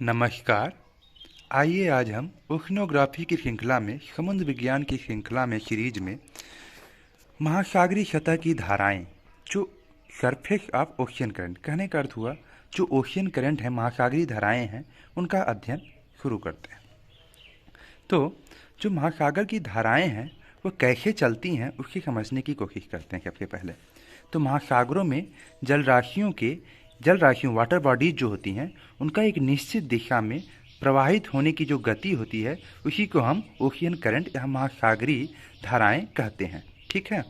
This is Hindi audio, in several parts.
नमस्कार। आइए आज हम ओशनोग्राफी की श्रृंखला में समुद्र विज्ञान की श्रृंखला में सीरीज में महासागरीय सतह की धाराएं जो सरफेस ऑफ ओशियन करंट कहने का अर्थ हुआ जो ओशियन करंट है, महासागरीय धाराएं हैं, उनका अध्ययन शुरू करते हैं। तो जो महासागर की धाराएं हैं वो कैसे चलती हैं उसकी समझने की कोशिश करते हैं। सबसे पहले तो महासागरों में जल राशियों वाटर बॉडीज जो होती हैं उनका एक निश्चित दिशा में प्रवाहित होने की जो गति होती है उसी को हम ओशियन करंट या महासागरीय धाराएं कहते हैं। ठीक है।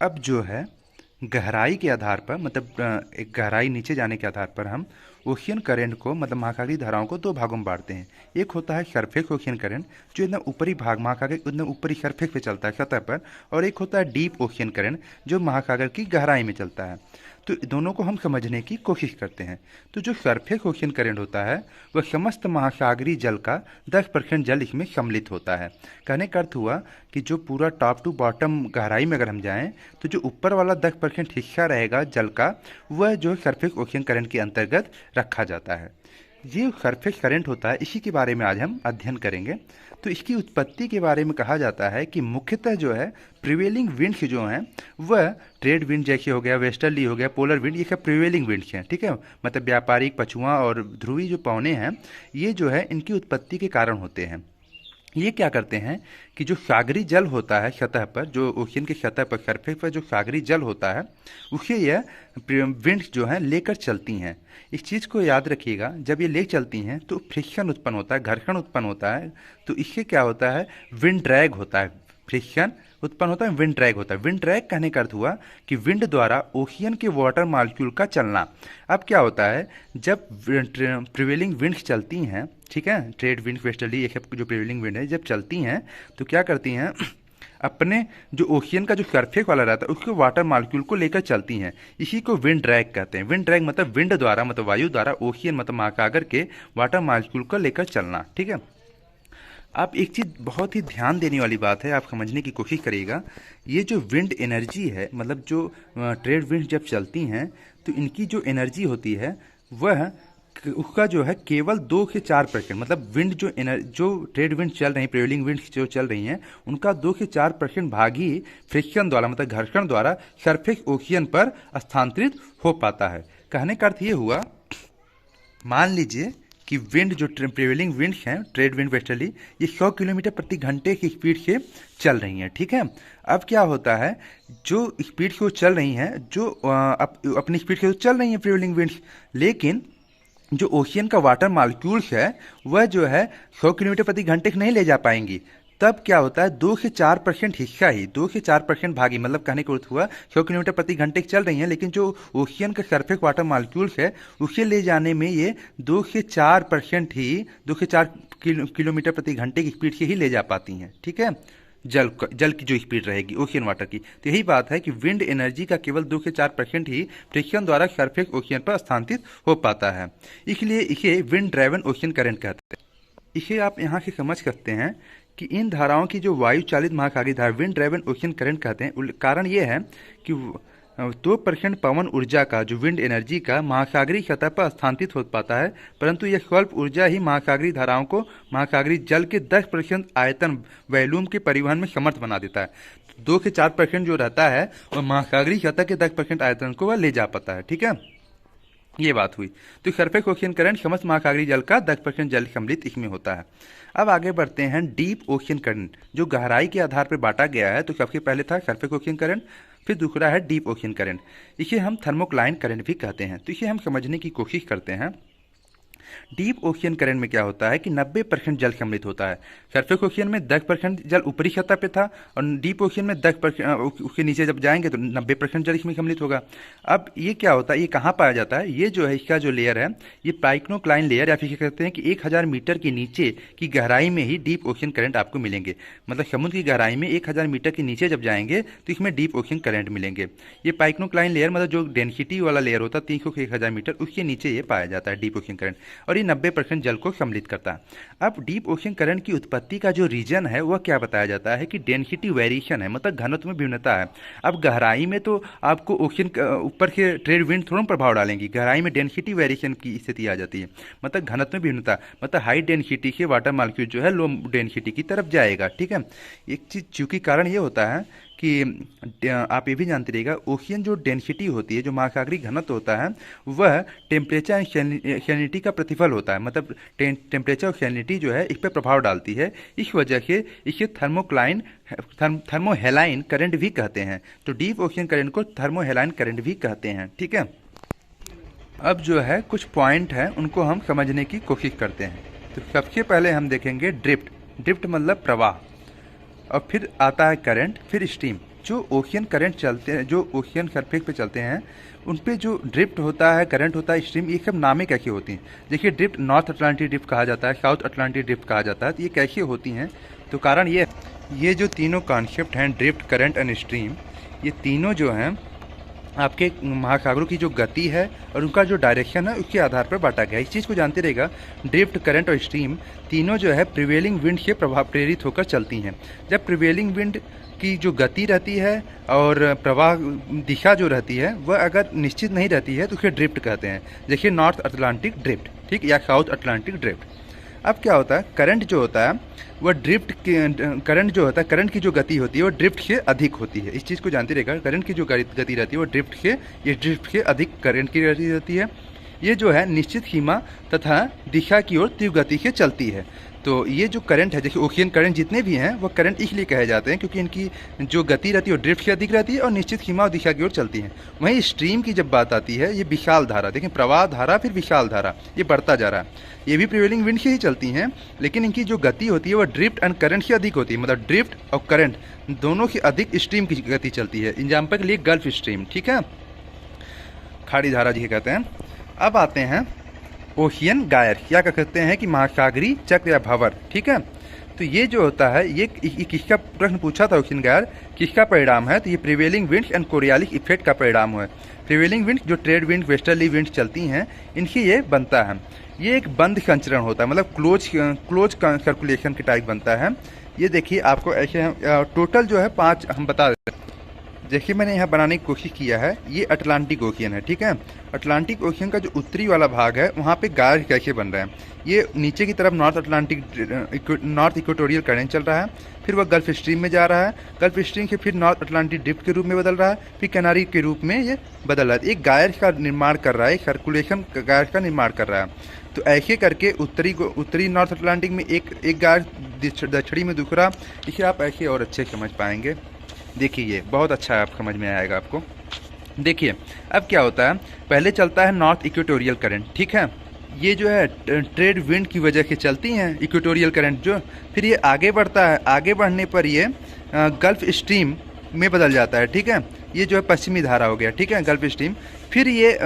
अब जो है गहराई के आधार पर एक गहराई नीचे जाने के आधार पर हम ओशियन करंट को महासागरीय धाराओं को दो भागों में बांटते हैं। एक होता है सरफेस ओशियन करंट जो एकदम ऊपरी भाग महासागर एकदम ऊपरी सरफेस पे चलता है, सतह पर, और एक होता है डीप ओशियन करंट जो महासागर की गहराई में चलता है। तो दोनों को हम समझने की कोशिश करते हैं। तो जो सरफेस ओशियन करंट होता है वह समस्त महासागरीय जल का 10% जल इसमें सम्मिलित होता है। कहने का अर्थ हुआ कि जो पूरा टॉप टू बॉटम गहराई में अगर हम जाएं तो जो ऊपर वाला 10% हिस्सा रहेगा जल का वह जो सरफेस ओशियन करंट के अंतर्गत रखा जाता है। ये सरफेस करंट होता है, इसी के बारे में आज हम अध्ययन करेंगे। तो इसकी उत्पत्ति के बारे में कहा जाता है कि मुख्यतः जो है प्रिवेलिंग विंड्स जो हैं वह ट्रेड विंड जैसे हो गया, वेस्टर्ली हो गया, पोलर विंड, ये सब प्रिवेलिंग विंड्स हैं। ठीक है। व्यापारिक पछुआ और ध्रुवी जो पवने हैं ये जो है इनकी उत्पत्ति के कारण होते हैं। ये क्या करते हैं कि जो सागरी जल होता है सतह पर, जो ओशियन की सतह पर सरफेस पर जो सागरी जल होता है उसे यह विंड्स जो हैं लेकर चलती हैं। इस चीज़ को याद रखिएगा, जब ये ले चलती हैं तो फ्रिक्शन उत्पन्न होता है, घर्षण उत्पन्न होता है। तो इससे क्या होता है, विंड ड्रैग होता है, फ्रिक्शन उत्पन्न होता है, विंड ड्रैग होता है। विंड ड्रैग कहने का अर्थ हुआ कि विंड द्वारा ओशियन के वाटर मॉलिक्यूल का चलना। अब क्या होता है, जब प्रिवेलिंग विंड्स चलती हैं, ठीक है, ट्रेड विंड, वेस्टर्ली, ये सब जो प्रिवेलिंग विंड है जब चलती हैं तो क्या करती हैं, अपने जो ओशियन का जो सरफेस वाला रहता है उसको वाटर मॉलिक्यूल को लेकर चलती हैं। इसी को विंड ड्रैग कहते हैं। विंड ड्रैग विंड द्वारा वायु द्वारा ओशियन महासागर के वाटर मॉलिक्यूल को लेकर चलना। ठीक है। आप एक चीज़ बहुत ही ध्यान देने वाली बात है, आप समझने की कोशिश करिएगा। ये जो विंड एनर्जी है, जो ट्रेड विंड जब चलती हैं तो इनकी जो एनर्जी होती है वह उसका जो है केवल 2 से 4%, विंड जो ट्रेड विंड चल रही हैं, प्रिवेलिंग विंड जो चल रही हैं उनका 2 से 4% भाग ही फ्रिक्शन द्वारा घर्षण द्वारा सरफेस ओशियन पर स्थानांतरित हो पाता है। कहने का अर्थ ये हुआ, मान लीजिए कि विंड जो प्रिवेलिंग विंड्स हैं, ट्रेड विंड, वेस्टर्ली, ये 100 किलोमीटर प्रति घंटे की स्पीड से चल रही हैं। ठीक है। अब क्या होता है, जो स्पीड से वो चल रही हैं, जो अपनी स्पीड से वो चल रही हैं प्रिवेलिंग विंड्स, लेकिन जो ओशियन का वाटर मॉलिक्यूल्स है वह जो है 100 किलोमीटर प्रति घंटे नहीं ले जा पाएंगी। तब क्या होता है, 2 से 4% हिस्सा ही, 2 से 4% भागी, कहने का अर्थ हुआ 100 किलोमीटर प्रति घंटे चल रही हैं, लेकिन जो ओशियन का सरफेस वाटर मॉलिक्यूल्स है उसे ले जाने में ये 2 से 4% ही, 2 से 4 किलोमीटर प्रति घंटे की स्पीड से ही ले जा पाती हैं। ठीक है। जल की जो स्पीड रहेगी ओशियन वाटर की। तो यही बात है कि विंड एनर्जी का केवल 2 से 4% ही फ्रिक्शन द्वारा सरफेस ओशियन पर स्थानांतरित हो पाता है, इसलिए इसे विंड ड्राइवन ओशियन करंट कहते हैं। इसे आप यहाँ से समझ सकते हैं कि इन धाराओं की जो वायु चालित महासागरीय धारा विंड ड्राइवन ओशियन करंट कहते हैं। कारण ये है कि 2% पवन ऊर्जा का, जो विंड एनर्जी का, महासागरीय सतह पर स्थानांतरित हो पाता है, परंतु यह स्वल्प ऊर्जा ही महासागरीय धाराओं को महासागरीय जल के 10% आयतन वॉल्यूम के परिवहन में समर्थ बना देता है। 2 से 4% जो रहता है वह महासागरीय सतह के 10% आयतन को वह ले जा पाता है। ठीक है। ये बात हुई। तो सरफेस ओशियन करंट समस्त महासागरीय जल का 10% जल सम्मिलित इसमें होता है। अब आगे बढ़ते हैं डीप ओशियन करंट, जो गहराई के आधार पर बांटा गया है। तो सबसे पहले था सरफेस ओशियन करंट, फिर दूसरा है डीप ओशियन करंट। इसे हम थर्मोक्लाइन करंट भी कहते हैं। तो इसे हम समझने की कोशिश करते हैं। डीप ओशियन करंट में क्या होता है कि 90% जल सम्मिलित होता है। सरफेस ओशियन में 10% जल ऊपरी सतह पे था और डीप ओशियन में 10%, उसके नीचे जब जाएंगे तो 90% जल इसमें सम्मिलित होगा। अब ये क्या होता है, ये कहाँ पाया जाता है, ये जो है इसका जो लेयर है ये पाइक्नोक्लाइन लेयर, या फिर कहते हैं कि 1000 मीटर के नीचे की गहराई में ही डीप ओशियन करंट आपको मिलेंगे। समुद्र की गहराई में 1000 मीटर के नीचे जब जाएंगे तो इसमें डीप ओशियन करंट मिलेंगे। ये पाइक्नोक्लाइन लेयर जो डेंसिटी वाला लेयर होता है 300 से 1000 मीटर, उसके नीचे ये पाया जाता है डीप ओशियन करंट। और ये 90% जल को सम्मिलित करता है। अब डीप ओशियन करंट की उत्पत्ति का जो रीजन है वह क्या बताया जाता है कि डेंसिटी वेरिएशन है, मतलब घनत्व में भिन्नता है। अब गहराई में तो आपको ओशियन ऊपर के ट्रेड विंड थोड़ा प्रभाव डालेंगी, गहराई में डेंसिटी वेरिएशन की स्थिति आ जाती है, मतलब घनत्व में भिन्नता, मतलब हाई डेंसिटी के वाटर मॉलिक्यूल जो है लो डेंसिटी की तरफ जाएगा। ठीक है, एक चीज़ चूँकि कारण ये होता है कि आप ये भी जानते रहिएगा, ओशियन जो डेंसिटी होती है, जो महासागरीय घनत्व होता है, वह टेम्परेचर एंड सैलिनिटी का प्रतिफल होता है, मतलब टेम्परेचर और सैलिनिटी जो है इस पर प्रभाव डालती है। इस वजह से इसे थर्मोहेलाइन करंट भी कहते हैं। तो डीप ओशियन करंट को थर्मोहेलाइन करंट भी कहते हैं। ठीक है, अब जो है कुछ पॉइंट हैं उनको हम समझने की कोशिश करते हैं। तो सबसे पहले हम देखेंगे ड्रिफ्ट। ड्रिफ्ट मतलब प्रवाह, और फिर आता है करंट, फिर स्ट्रीम। जो ओशियन करंट चलते हैं, जो ओशियन सरफेस पे चलते हैं, उन पे जो ड्रिफ्ट होता है, करंट होता है, स्ट्रीम, ये सब नामें कैसे होती हैं। देखिए, ड्रिफ्ट नॉर्थ अटलांटिक ड्रिफ्ट कहा जाता है, साउथ अटलांटिक ड्रिफ्ट कहा जाता है। तो ये कैसे होती हैं, तो कारण ये जो तीनों कॉन्सेप्ट हैं, ड्रिफ्ट, करंट एंड स्ट्रीम, ये तीनों जो हैं आपके महासागरों की जो गति है और उनका जो डायरेक्शन है उसके आधार पर बांटा गया है। इस चीज़ को जानते रहेगा, ड्रिफ्ट, करंट और स्ट्रीम तीनों जो है प्रिवेलिंग विंड से प्रेरित होकर चलती हैं। जब प्रिवेलिंग विंड की जो गति रहती है और प्रवाह दिशा जो रहती है वह अगर निश्चित नहीं रहती है तो उसे ड्रिफ्ट कहते हैं। देखिए, नॉर्थ अटलांटिक ड्रिफ्ट, ठीक, या साउथ अटलांटिक ड्रिफ्ट। अब क्या होता है, करंट जो होता है वह करंट की जो गति होती है वो ड्रिफ्ट से अधिक होती है। इस चीज़ को जानते रहेगा, करंट की जो गति रहती है वो ड्रिफ्ट से अधिक करंट की गति रहती है। ये जो है निश्चित सीमा तथा दिशा की ओर तीव्र गति से चलती है। तो ये जो करंट है, देखिए ओशियन करंट जितने भी हैं वो करंट इसलिए कहे जाते हैं क्योंकि इनकी जो गति रहती है वो ड्रिफ्ट से अधिक रहती है और निश्चित सीमा और दिशा की ओर चलती है। वहीं स्ट्रीम की जब बात आती है, ये विशाल धारा, देखें प्रवाह धारा फिर विशाल धारा, ये बढ़ता जा रहा है। ये भी प्रिवेलिंग विंड से ही चलती हैं, लेकिन इनकी जो गति होती है वो ड्रिफ्ट एंड करंट से अधिक होती है, मतलब ड्रिफ्ट और करंट दोनों से अधिक स्ट्रीम की गति चलती है। एग्जाम्पल के लिए गल्फ स्ट्रीम, ठीक है, खाड़ी धारा जिसे कहते हैं। अब आते हैं ओशियन गायर, क्या कहते हैं कि महासागरीय चक्र या भंवर। ठीक है, तो ये जो होता है ये किसका प्रश्न पूछा था ओशियन गायर, किसका परिणाम है, तो ये prevailing wind and Coriolis effect का परिणाम है। प्रिवेलिंग विंड जो ट्रेड विंड, वेस्टर्ली विंड चलती हैं, इनकी ये बनता है। ये एक बंद संचरण होता है, मतलब क्लोज सर्कुलेशन के टाइप बनता है। ये देखिए आपको ऐसे टोटल जो है 5 हम बता देते हैं। देखिए मैंने यहाँ बनाने की कोशिश किया है, ये अटलांटिक ओशियन है। ठीक है, अटलांटिक ओशियन का जो उत्तरी वाला भाग है वहाँ पे गायर कैसे बन रहा है, ये नीचे की तरफ नॉर्थ इक्वेटोरियल करंट चल रहा है, फिर वह गल्फ स्ट्रीम में जा रहा है, गल्फ स्ट्रीम से फिर नॉर्थ अटलांटिक ड्रिफ्ट के रूप में बदल रहा है, फिर कैनारी के रूप में ये बदल रहा है। एक गायर का निर्माण कर रहा है, एक सर्कुलेशन गायर का निर्माण कर रहा है। तो ऐसे करके उत्तरी नॉर्थ अटलांटिक में एक गायर, दक्षिणी में दूसरा, इसे आप ऐसे और अच्छे समझ पाएंगे। देखिए ये बहुत अच्छा है, आप समझ में आएगा आपको। देखिए अब क्या होता है, पहले चलता है नॉर्थ इक्वेटोरियल करंट। ठीक है, ये जो है ट्रेड विंड की वजह से चलती हैं इक्वेटोरियल करंट जो, फिर ये आगे बढ़ता है, आगे बढ़ने पर ये गल्फ स्ट्रीम में बदल जाता है। ठीक है, ये जो है पश्चिमी धारा हो गया। ठीक है, गल्फ स्ट्रीम, फिर ये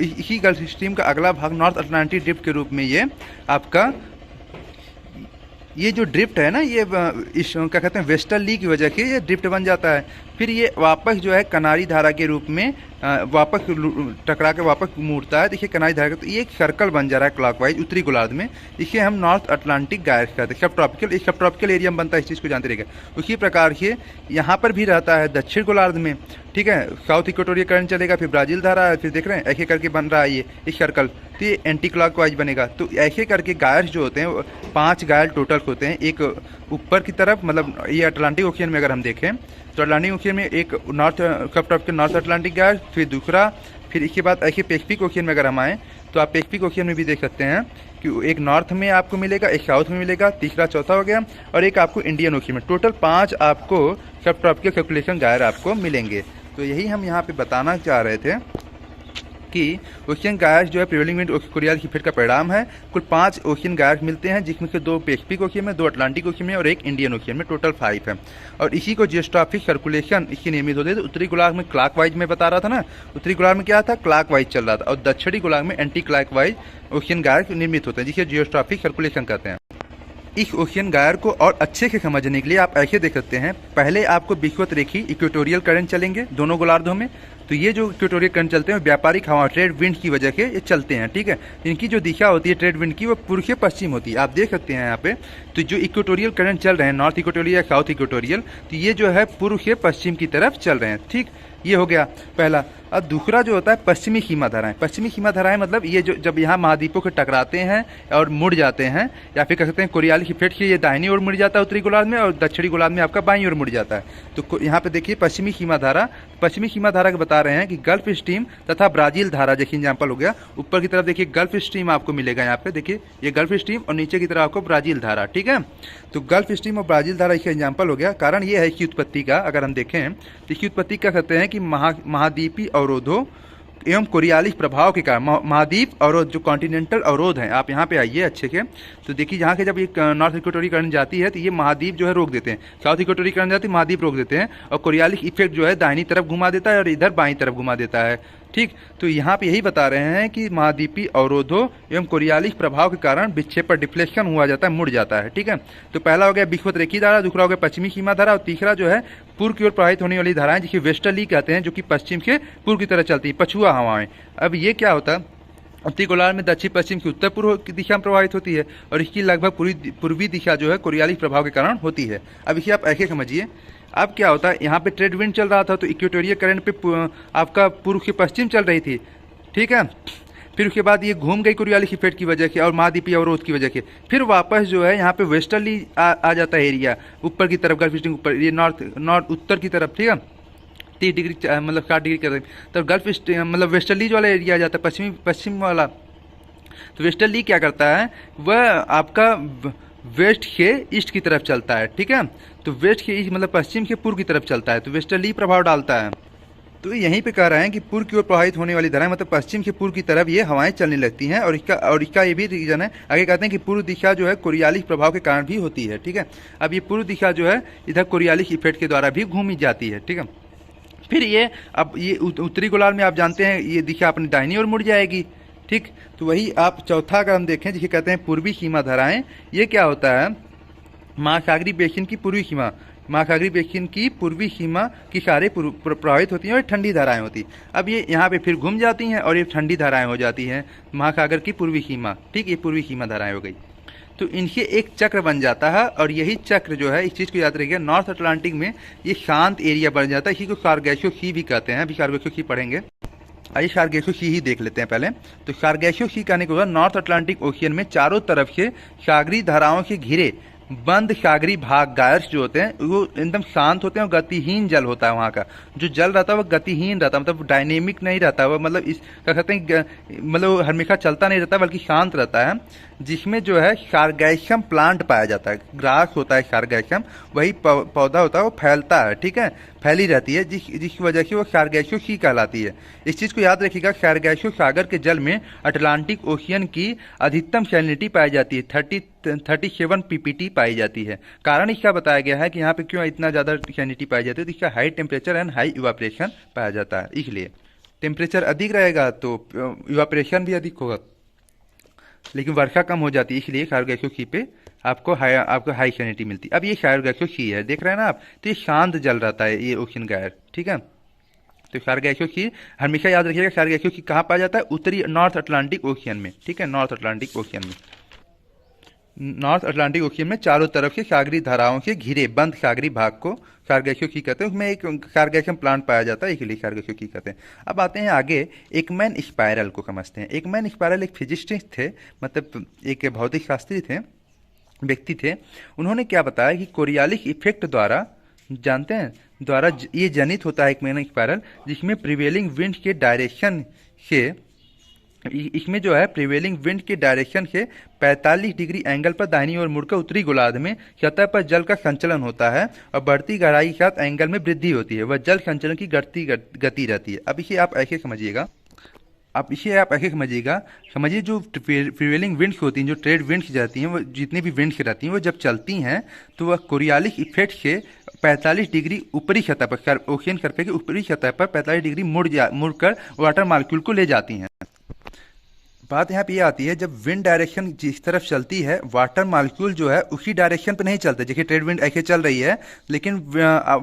इसी गल्फ स्ट्रीम का अगला भाग नॉर्थ अटलांटिक ड्रिफ्ट के रूप में ये आपका ये जो ड्रिफ्ट है ना, ये क्या कहते हैं वेस्टर्ली की वजह से ये ड्रिफ्ट बन जाता है। फिर ये वापस जो है कनारी धारा के रूप में वापस टकरा के वापस मुड़ता है। देखिए कनारी धारा का, तो ये एक सर्कल बन जा रहा है क्लॉकवाइज उत्तरी गोलार्ध में, इसे हम नॉर्थ अटलांटिक गायर कहते हैं। सब ट्रॉपिकल एरिया में बनता है, इस चीज़ को जानते रहेगा। उसी प्रकार से यहाँ पर भी रहता है दक्षिण गोलार्ध में। ठीक है, साउथ इक्वेटोरियल करंट चलेगा, फिर ब्राज़ील धारा है, फिर देख रहे हैं ऐसे करके बन रहा है ये एक सर्कल, तो ये एंटी क्लॉकवाइज बनेगा। तो ऐसे करके गायर्स जो होते हैं 5 गायर टोटल होते हैं। एक ऊपर की तरफ, मतलब ये अटलांटिक ओशियन में अगर हम देखें तो अटलांटिक ओशियन में एक सब ट्रॉपिकल नॉर्थ अटलांटिक गायर, फिर दूसरा, फिर इसके बाद ऐसे पैसिफिक ओशियन में अगर हम आएँ तो आप पैसिफिक ओशियन में भी देख सकते हैं कि एक नॉर्थ में आपको मिलेगा, एक साउथ में मिलेगा, तीसरा चौथा हो गया, और एक आपको इंडियन ओशियन में। टोटल 5 आपको सब ट्रॉपिकल सर्कुलेशन गायर आपको मिलेंगे। तो यही हम यहाँ पे बताना चाह रहे थे कि ओशियन गायर्स जो है प्रिवेलिंग विंड कोरियालिस इफेक्ट का परिणाम है। कुल 5 ओशियन गायर्स मिलते हैं, जिसमें से 2 पैसिफिक ओशियन में, 2 अटलांटिक ओशियन में और 1 इंडियन ओशियन में, टोटल 5 है। और इसी को जियोस्ट्रॉफिक सर्कुलेशन इसकी नियमित होते थे। उत्तरी गोलार्ध में क्लॉकवाइज में बता रहा था ना, उत्तरी गोलार्ध में क्या था, क्लॉकवाइज चल रहा था, और दक्षिणी गोलार्ध में एंटी क्लॉकवाइज ओशियन गायर्स निर्मित होते हैं, जिसे जियोस्ट्रॉफिक सर्कुलेशन कहते हैं। इस ओशियन गायर को और अच्छे से समझने के लिए आप ऐसे देख सकते हैं, पहले आपको विषुवत रेखी इक्वेटोरियल करंट चलेंगे दोनों गोलार्धों में, तो ये जो इक्वेटोरियल करंट चलते हैं व्यापारिक हवा ट्रेड विंड की वजह से ये चलते हैं, ठीक है। इनकी जो दिशा होती है ट्रेड विंड की वो पूर्व से पश्चिम होती है, आप देख सकते हैं यहाँ पे। तो जो इक्वेटोरियल करंट चल रहे हैं नॉर्थ इक्वेटोरियल या साउथ इक्वेटोरियल, तो ये जो है पूर्व से पश्चिम की तरफ चल रहे हैं, ठीक। ये हो गया पहला। अब दूसरा जो होता है पश्चिमी सीमा धाराएं। पश्चिमी सीमा धाराएं मतलब ये जो जब यहाँ महाद्वीपों के टकराते हैं और मुड़ जाते हैं, या फिर कह सकते हैं कोरियालिस इफेक्ट से ये दाहिनी ओर मुड़ जाता है उत्तरी गोलार्ध में, और दक्षिणी गोलार्ध में आपका बाईं ओर मुड़ जाता है। तो यहाँ पे देखिए पश्चिमी सीमा धारा, पश्चिमी सीमा धारा के बता रहे हैं कि गल्फ स्ट्रीम तथा ब्राजील धारा, जैसे एग्जाम्पल हो गया। ऊपर की तरफ देखिए गल्फ स्ट्रीम आपको मिलेगा, यहाँ पे देखिए ये गल्फ स्ट्रीम, और नीचे की तरफ आपको ब्राजील धारा, ठीक है। तो गल्फ स्ट्रीम और ब्राजील धारा इसका एग्जाम्पल हो गया। कारण ये है इसकी उत्पत्ति का, अगर हम देखें तो इसकी उत्पत्ति क्या कहते हैं कि महाद्वीपीय अवरोधों एवं कोरियालिस प्रभाव के कारण, महाद्वीप अवरोध जो कॉन्टिनेंटल अवरोध हैं, आप यहाँ पे आइए अच्छे के, तो देखिए यहाँ के जब ये नॉर्थ इक्वेटोरियल करंट जाती है तो ये महाद्वीप जो है रोक देते हैं, साउथ इक्वेटोरियल करंट जाती है महाद्वीप रोक देते हैं, और कोरियालिस इफेक्ट जो है दाहिनी तरफ घुमा देता है और इधर बाईं तरफ घुमा देता है, ठीक। तो यहाँ पे यही बता रहे हैं कि महाद्वीपीय अवरोधों एवं कोरियालिस प्रभाव के कारण विक्षेपण डिफ्लेक्शन हुआ जाता है, मुड़ जाता है, ठीक है। तो पहला हो गया विषुवत-रेखीय धारा, दूसरा हो गया पश्चिमी सीमा धारा, और तीसरा जो है पूर्व की ओर प्रवाहित होने वाली धाराएं जिसे वेस्टर्ली कहते हैं, जो कि पश्चिम से पूर्व की तरह चलती है, पछुआ हवाएं। अब ये क्या होता है, उत्तरी गोलार्ध में दक्षिण पश्चिम की उत्तर पूर्व की दिशा में प्रभावित होती है, और इसकी लगभग पूर्वी दिशा जो है कोरियालिस प्रभाव के कारण होती है। अब इसे आप ऐसे समझिए। अब क्या होता है, यहाँ पे ट्रेड विंड चल रहा था तो इक्वेटोरियल करंट पे आपका पूर्व से पश्चिम चल रही थी, ठीक है। फिर उसके बाद ये घूम गई कोरियालिस इफेक्ट की वजह से और महाद्वीपीय अवरोध की वजह से, फिर वापस जो है यहाँ पे वेस्टर्ली आ जाता है एरिया, ऊपर की तरफ गल्फ स्ट्रीम ऊपर, ये नॉर्थ उत्तर की तरफ, ठीक है, 30 डिग्री मतलब 60 डिग्री कर, तब गल्फ स्ट्रीम मतलब वेस्टर्ली वाला एरिया आ जाता है, पश्चिम वाला। तो वेस्टर्ली क्या करता है, वह आपका वेस्ट से ईस्ट की तरफ चलता है, ठीक है। तो वेस्ट के ईस्ट मतलब पश्चिम से पूर्व की तरफ चलता है, तो वेस्टर्ली प्रभाव डालता है। तो यहीं पे कह रहे हैं कि पूर्व की ओर प्रवाहित होने वाली धाराएं मतलब पश्चिम से पूर्व की तरफ ये हवाएं चलने लगती हैं, और इसका ये भी रीजन है। आगे कहते हैं कि पूर्व दिशा जो है कोरियालिस प्रभाव के कारण भी होती है, ठीक है। अब ये पूर्व दिशा जो है इधर कोरियालिस इफेक्ट के द्वारा भी घूमी जाती है, ठीक है। फिर ये अब ये उत्तरी गोलार्ध में आप जानते हैं ये दिशा अपनी दाहिनी ओर मुड़ जाएगी, ठीक। तो वही आप चौथा अगर हम देखें जिसे कहते हैं पूर्वी सीमा धाराएं, ये क्या होता है, महासागरीय बेसिन की पूर्वी सीमा, महासागरीय बेसिन की पूर्वी सीमा की सारे प्रभावित होती हैं और ठंडी धाराएं होती। अब ये यहाँ पे फिर घूम जाती हैं और ये ठंडी धाराएं हो जाती हैं महासागर की पूर्वी सीमा, ठीक। ये पूर्वी सीमा धाराएं हो गई। तो इनसे एक चक्र बन जाता है, और यही चक्र जो है, इस चीज़ को याद रखिएगा, नॉर्थ अटलांटिक में ये शांत एरिया बन जाता है। इसी को सार्गेसो सी भी कहते हैं, अभी सार्गेसो सी पढ़ेंगे। आइए सार्गेसो सी ही देख लेते हैं पहले। तो सार्गेसो सी कहने के बाद नॉर्थ अटलांटिक ओशियन में चारों तरफ से सागरी धाराओं से घिरे बंद सागरी भाग गायर्स जो होते हैं वो एकदम शांत होते हैं, और गतिहीन जल होता है। वहाँ का जो जल रहता है वो गतिहीन रहता है, मतलब डायनेमिक नहीं रहता है वो, मतलब इस क्या कहते हैं, मतलब हमेशा चलता नहीं रहता बल्कि शांत रहता है, जिसमें जो है सार्गैसम प्लांट पाया जाता है, ग्रास होता है सार्गैसम, वही पौधा होता है, वो फैलता है, ठीक है, फैली रहती है, जिसकी वजह से वो सार्गेसो सी कहलाती है। इस चीज़ को याद रखिएगा, सार्गेसो सागर के जल में अटलांटिक ओशियन की अधिकतम सैलिनिटी पाई जाती है, 37 पीपीटी पाई जाती है। कारण इसका बताया गया है कि यहाँ पे क्यों इतना ज़्यादा सैलिनिटी पाई जाती है, तो इसका high temperature and high evaporation पाया जाता है। इसलिए टेम्परेचर अधिक रहेगा तो इवापोरेशन भी अधिक होगा, लेकिन वर्षा कम हो जाती है, इसलिए सार्गेसो सी पे आपको हाई सैलिनिटी मिलती है। अब ये सार्गेसो सी है, देख रहे हैं ना आप, तो ये शांत जल रहता है ये ओशियन गायर, ठीक है। तो सार्गेसो सी हमेशा याद रखिएगा, सार्गेसो सी कहाँ पाया जाता है, उत्तरी नॉर्थ अटलांटिक ओशियन में, ठीक है, नॉर्थ अटलांटिक ओशियन में। नॉर्थ अटलांटिक ओशियन में चारों तरफ से सागरी धाराओं से घिरे बंद सागरी भाग को सार्गेसो की कहते हैं, उसमें एक सार्गेसम प्लांट पाया जाता है, इसलिए सार्गेसो की कहते हैं। अब आते हैं आगे एकमैन स्पायरल को समझते हैं। एकमैन स्पायरल एक फिजिसिस्ट थे, मतलब एक भौतिक शास्त्री थे, व्यक्ति थे। उन्होंने क्या बताया कि कोरियालिस इफेक्ट द्वारा, जानते हैं, द्वारा ये जनित होता है एकमैन स्पायरल, जिसमें प्रिवेलिंग विंड के डायरेक्शन से, इसमें जो है प्रिवेलिंग विंड के डायरेक्शन से 45 डिग्री एंगल पर दाहिनी ओर मुड़कर उत्तरी गोलार्ध में सतह पर जल का संचलन होता है, और बढ़ती गहराई के साथ एंगल में वृद्धि होती है, वह जल संचलन की गति रहती है। अब इसे आप ऐसे समझिएगा, समझिए जो प्रिवेलिंग विंड्स होती हैं, जो ट्रेड विंड्स जाती हैं, वो जितनी भी विंड्स रहती हैं वो जब चलती हैं तो वह कोरियालिस इफेक्ट से 45 डिग्री ऊपरी सतह पर, ओशियन सरफेस की ऊपरी सतह पर 45 डिग्री मुड़कर वाटर मॉलिक्यूल को ले जाती हैं। बात यहाँ पे ये आती है, जब विंड डायरेक्शन जिस तरफ चलती है, वाटर मालिक्यूल जो है उसी डायरेक्शन पे नहीं चलते। देखिए ट्रेड विंड ऐसे चल रही है, लेकिन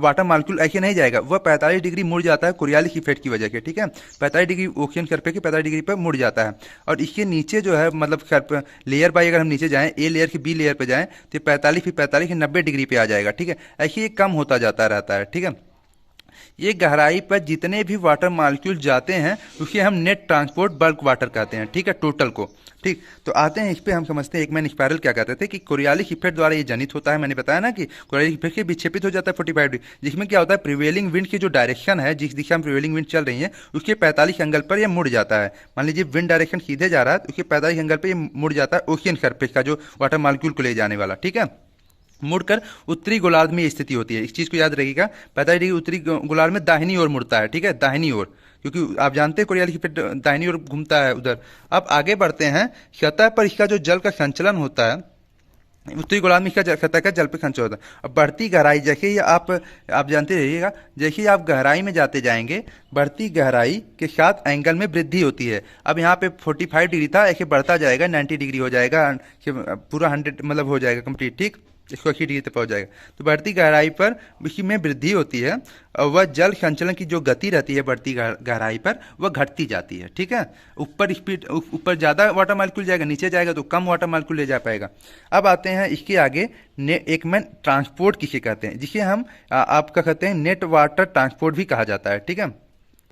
वाटर मालिक्यूल ऐसे नहीं जाएगा, वह 45 डिग्री मुड़ जाता है कोरियालिस इफेक्ट की वजह से, ठीक है। 45 डिग्री ओशियन सरफेस के 45 डिग्री पर मुड़ जाता है, और इसके नीचे जो है मतलब लेयर बाई अगर हम नीचे जाएं, ए लेयर से बी लेयर पे जाएं, तो 45 फिर 45 90 डिग्री पे आ जाएगा, ठीक है। ऐसे ये कम होता जाता रहता है, ठीक है। ये गहराई पर जितने भी वाटर मॉलिक्यूल जाते हैं उसे हम नेट ट्रांसपोर्ट बल्क वाटर कहते हैं, ठीक है, टोटल को। ठीक, तो आते हैं इस पे, हम समझते हैं एक मैन स्पायरल क्या कहते थे कि कोरियालिस इफेक्ट द्वारा ये जनित होता है। मैंने बताया ना कि कोरियालिस इफेक्ट से विक्षेपित हो जाता है 45 डिग्री, जिसमें क्या होता है, प्रिवेलिंग विंड की जो डायरेक्शन है, जिस दिशा में प्रिवेलिंग विंड चल रही है, उसके 45 एंगल पर यह मुड़ जाता है। मान लीजिए विंड डायरेक्शन सीधे जा रहा है, तो उसके 45 एंगल पर यह मुड़ जाता है ओशियन सरफेस का जो वाटर मॉलिक्यूल को ले जाने वाला, ठीक है। मुड़कर उत्तरी गोलार्ध में स्थिति होती है। इस चीज को याद रखिएगा, 45 डिग्री उत्तरी गोलार्ध में दाहिनी ओर मुड़ता है, ठीक है, दाहिनी ओर, क्योंकि आप जानते हैं कोरियालिस इफेक्ट दाहिनी ओर घूमता है उधर। अब आगे बढ़ते हैं, सतह पर इसका जो जल का संचलन होता है, उत्तरी गोलार्ध में इसका सतह का जल पे संचलन होता है। अब बढ़ती गहराई, जैसे ही आप जानते रहिएगा, जैसे ही आप गहराई में जाते जाएंगे, बढ़ती गहराई के साथ एंगल में वृद्धि होती है। अब यहाँ पे 45 डिग्री था, ऐसे बढ़ता जाएगा, 90 डिग्री हो जाएगा, पूरा 100 मतलब हो जाएगा कंप्लीट, ठीक, इसको 80 डिग्री तक पहुंच जाएगा। तो बढ़ती गहराई पर इसी में वृद्धि होती है, और वह जल संचलन की जो गति रहती है बढ़ती गहराई पर, वह घटती जाती है, ठीक है। ऊपर स्पीड, ऊपर ज़्यादा वाटर मॉलिक्यूल जाएगा, नीचे जाएगा तो कम वाटर मॉलिक्यूल ले जा पाएगा। अब आते हैं इसके आगे, एक में ट्रांसपोर्ट किसे कहते हैं, जिसे हम आपका कहते हैं नेट वाटर ट्रांसपोर्ट भी कहा जाता है, ठीक है।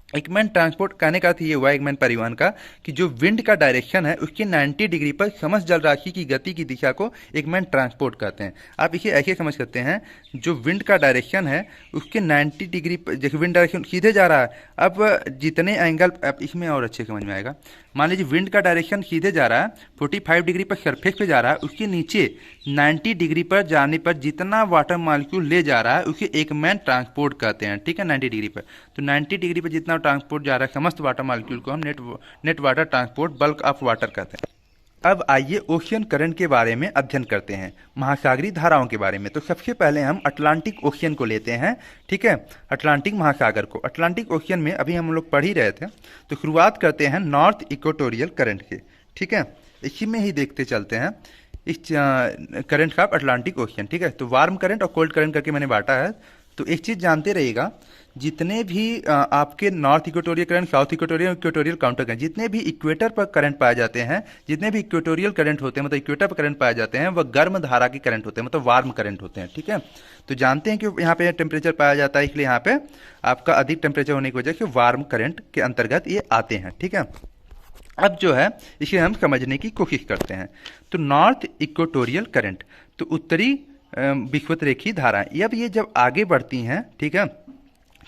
एकमैन ट्रांसपोर्ट कहने का अर्थ ये हुआ एकमैन परिवहन का, कि जो विंड का डायरेक्शन है उसके 90 डिग्री पर समस्त जल राशि की गति की दिशा को एकमैन ट्रांसपोर्ट कहते हैं। आप इसे ऐसे समझ सकते हैं, जो विंड का डायरेक्शन है उसके 90 डिग्री पर, जैसे विंड डायरेक्शन सीधे जा रहा है, अब जितने एंगल, अब इसमें और अच्छे समझ में आएगा। मान लीजिए विंड का डायरेक्शन सीधे जा रहा है, 45 डिग्री पर सरफेस पे जा रहा है, उसके नीचे 90 डिग्री पर जाने पर जितना वाटर मॉलिक्यूल ले जा रहा है उसे एकमैन ट्रांसपोर्ट कहते हैं, ठीक है, 90 डिग्री पर। तो 90 डिग्री पर जितना ट्रांसपोर्ट जा रहा है समस्त वाटर मॉलिक्यूल को हम net water transport bulk of water कहते हैं। अब आइए ओशियन करंट के बारे में अध्ययन करते हैं, महासागरीय धाराओं के बारे में। तो सबसे पहले हम अटलांटिक ओशियन को लेते हैं, ठीक है, अटलांटिक महासागर को। अटलांटिक ओशियन में अभी हम लोग पढ़ ही रहे थे, तो शुरुआत करते हैं नॉर्थ इक्वेटोरियल करंट के, ठीक है। इसी में ही देखते चलते हैं इस करंट का अटलांटिक ओशियन, ठीक है। तो वार्म करंट और कोल्ड करंट करके मैंने बांटा है। तो एक चीज़ जानते रहिएगा, जितने भी आपके north equatorial current, south equatorial, equatorial counter current, जितने भी इक्वेटर पर करंट पाए जाते हैं, जितने भी इक्वेटोरियल करंट होते हैं, मतलब इक्वेटर पर करंट पाए जाते हैं, वह गर्म धारा के करंट होते हैं, मतलब वार्म करंट होते हैं, ठीक है। तो जानते हैं कि यहाँ पे टेम्परेचर पाया जाता है, इसलिए यहाँ पे आपका अधिक टेम्परेचर होने की वजह से वार्म करंट के अंतर्गत ये आते हैं, ठीक है। अब जो है इसे हम समझने की कोशिश करते हैं। तो नॉर्थ इक्वेटोरियल करंट, तो उत्तरी विषुवत रेखीय धाराएं, अब ये जब आगे बढ़ती हैं, ठीक है,